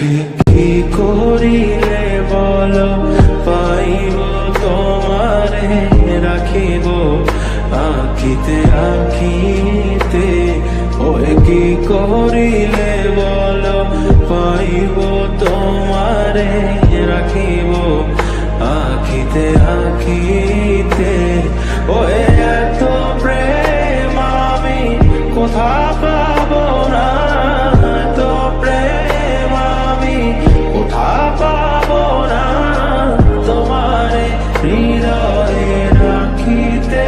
ওহে কি করিলে বল পাইব তোমারে রাখিব আখিতে আখিতে। ওহে কি করিলে বল পাইব তোমারে রাখিব আখিতে আখিতে। ওহে এত প্রেম আমি কোথা পাব না, এত প্রেম আমি কোথা পাব না। তোমারে হৃদয়ে রাখিতে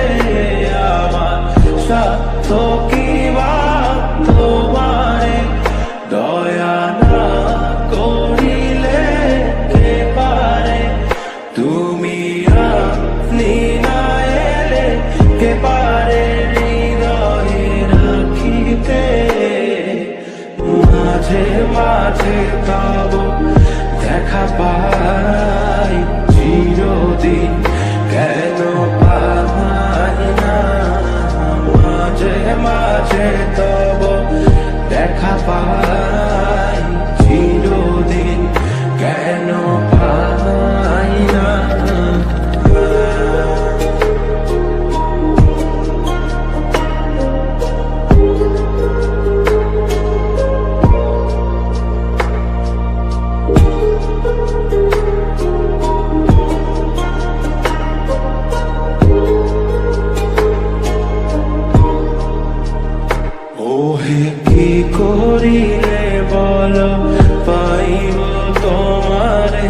আমার সাধ্য কি বা তোমারে দয়া না করিলে কে পারে। তুমি আপনি না এলে কে পারে হৃদয়ে রাখিতে। মাঝে মাঝে তব দেখা পাই চিরদিন কেন পাই না। মাঝে মাঝে তব দেখা পাই চিরদিন কেন পাই না। ওহে কি করিলে বল পাইব তোমারে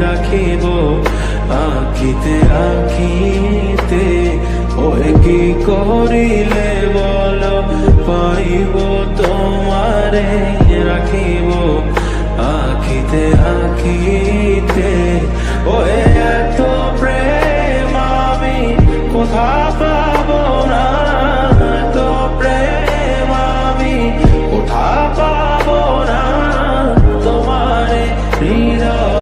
রাখিব আখিতে আখিতে। ওহে কি করিলে বল পাইব তোমারে রাখিব আখিতে আখিতে। ওহে এত প্রেম আমি কোথা